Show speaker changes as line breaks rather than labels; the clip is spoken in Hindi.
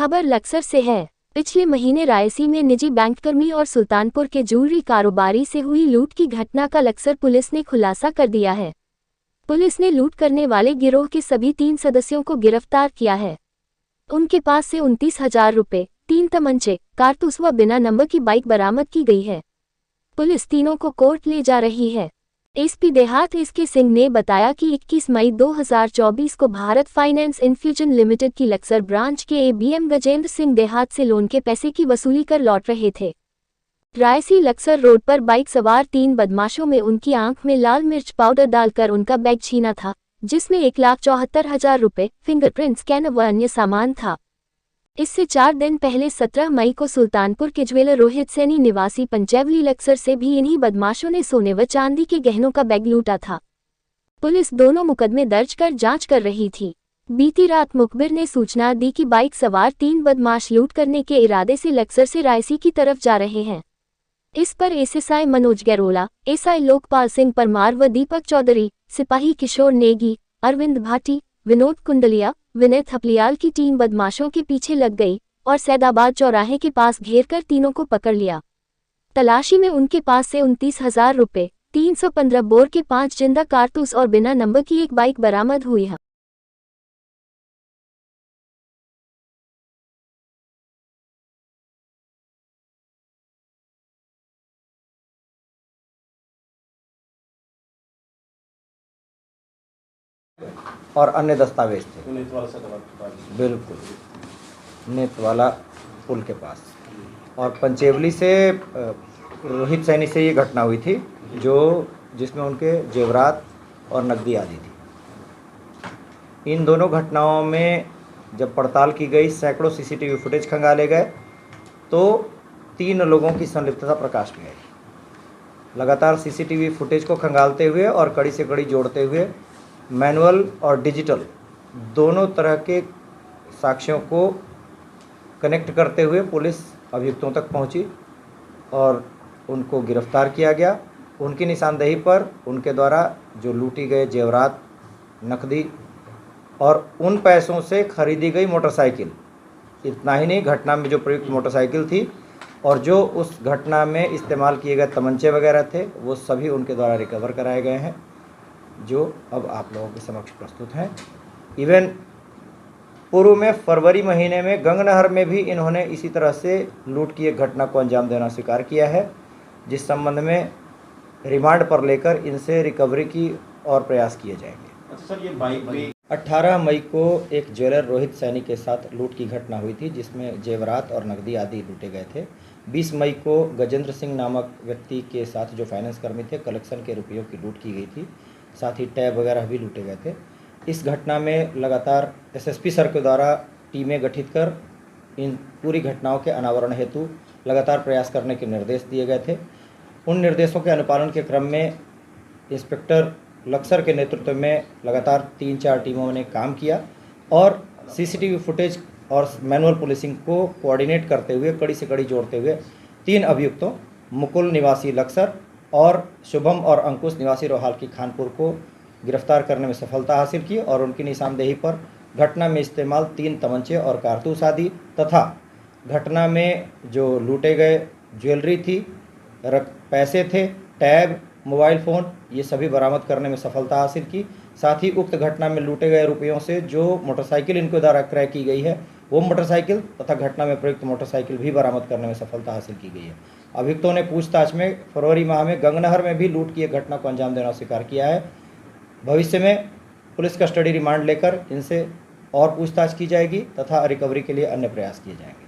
खबर लक्सर से है। पिछले महीने रायसी में निजी बैंककर्मी और सुल्तानपुर के ज्वेलरी कारोबारी से हुई लूट की घटना का लक्सर पुलिस ने खुलासा कर दिया है। पुलिस ने लूट करने वाले गिरोह के सभी 3 सदस्यों को गिरफ्तार किया है। उनके पास से 29,000 रुपये, 3 तमंचे, कारतूस व बिना नंबर की बाइक बरामद की गई है। पुलिस तीनों को कोर्ट ले जा रही है। एसपी देहात एसके सिंह ने बताया कि 21 मई 2024 को भारत फाइनेंस इन्फ्यूजन लिमिटेड की लक्सर ब्रांच के एबीएम गजेंद्र सिंह देहात से लोन के पैसे की वसूली कर लौट रहे थे। रायसी लक्सर रोड पर बाइक सवार 3 बदमाशों में उनकी आंख में लाल मिर्च पाउडर डालकर उनका बैग छीना था, जिसमें 1,74,000 रुपये, फिंगरप्रिंट स्कैनर व अन्य सामान था। इससे 4 दिन पहले 17 मई को सुल्तानपुर के ज्वेलर रोहित सैनी निवासी पंचैवली लक्सर से भी इन्हीं बदमाशों ने सोने व चांदी के गहनों का बैग लूटा था। पुलिस दोनों मुकदमे दर्ज कर जांच कर रही थी। बीती रात मुखबिर ने सूचना दी कि बाइक सवार 3 बदमाश लूट करने के इरादे से लक्सर से रायसी की तरफ जा रहे हैं। इस पर एएसआई मनोज गैरोला, एसआई लोकपाल सिंह परमार व दीपक चौधरी, सिपाही किशोर नेगी, अरविंद भाटी, विनोद कुंडलिया, विनय थपलियाल की टीम बदमाशों के पीछे लग गई और सैदाबाद चौराहे के पास घेरकर तीनों को पकड़ लिया। तलाशी में उनके पास से 29,000 रुपये, 315 बोर के 5 जिंदा कारतूस और बिना नंबर की एक बाइक बरामद हुई है।
और अन्य दस्तावेज थे। बिल्कुल, नेतवाला पुल के पास। और पंचेवली से रोहित सैनी से ये घटना हुई थी, जिसमें उनके जेवरात और नकदी आदि थी। इन दोनों घटनाओं में जब पड़ताल की गई, सैकड़ों सीसीटीवी फुटेज खंगाले गए तो 3 लोगों की संलिप्तता प्रकाश में आई। लगातार सीसीटीवी फुटेज को खंगालते हुए और कड़ी से कड़ी जोड़ते हुए मैनुअल और डिजिटल दोनों तरह के साक्ष्यों को कनेक्ट करते हुए पुलिस अभियुक्तों तक पहुंची और उनको गिरफ्तार किया गया। उनकी निशानदेही पर उनके द्वारा जो लूटी गए जेवरात, नकदी और उन पैसों से खरीदी गई मोटरसाइकिल, इतना ही नहीं, घटना में जो प्रयुक्त मोटरसाइकिल थी और जो उस घटना में इस्तेमाल किए गए तमंचे वगैरह थे, वो सभी उनके द्वारा रिकवर कराए गए हैं, जो अब आप लोगों के समक्ष प्रस्तुत हैं। इवन पूर्व में फरवरी महीने में गंगनहर में भी इन्होंने इसी तरह से लूट की एक घटना को अंजाम देना स्वीकार किया है, जिस संबंध में रिमांड पर लेकर इनसे रिकवरी की और प्रयास किए जाएंगे।
अच्छा सर, ये बाइक भी
18 मई को एक ज्वेलर रोहित सैनी के साथ लूट की घटना हुई थी, जिसमें जेवरात और नकदी आदि लूटे गए थे। 20 मई को गजेंद्र सिंह नामक व्यक्ति के साथ, जो फाइनेंस कर्मी थे, कलेक्शन के रुपयों की लूट की गई थी। साथ ही टैब वगैरह भी लूटे गए थे। इस घटना में लगातार एसएसपी सर के द्वारा टीमें गठित कर इन पूरी घटनाओं के अनावरण हेतु लगातार प्रयास करने के निर्देश दिए गए थे। उन निर्देशों के अनुपालन के क्रम में इंस्पेक्टर लक्सर के नेतृत्व में लगातार 3-4 टीमों ने काम किया और सीसीटीवी फुटेज और मैनुअल पुलिसिंग को कोऑर्डिनेट करते हुए, कड़ी से कड़ी जोड़ते हुए 3 अभियुक्तों, मुकुल निवासी लक्सर और शुभम और अंकुश निवासी रोहाल की खानपुर को गिरफ्तार करने में सफलता हासिल की और उनकी निशानदेही पर घटना में इस्तेमाल 3 तमंचे और कारतूस आदि तथा घटना में जो लूटे गए ज्वेलरी थी, पैसे थे, टैब, मोबाइल फ़ोन, ये सभी बरामद करने में सफलता हासिल की। साथ ही उक्त घटना में लूटे गए रुपयों से जो मोटरसाइकिल इनके द्वारा क्रय की गई है, वो मोटरसाइकिल तथा घटना में प्रयुक्त मोटरसाइकिल भी बरामद करने में सफलता हासिल की गई है। अभियुक्तों ने पूछताछ में फरवरी माह में गंगनहर में भी लूट की एक घटना को अंजाम देना स्वीकार किया है। भविष्य में पुलिस कस्टडी रिमांड लेकर इनसे और पूछताछ की जाएगी तथा रिकवरी के लिए अन्य प्रयास किए जाएंगे।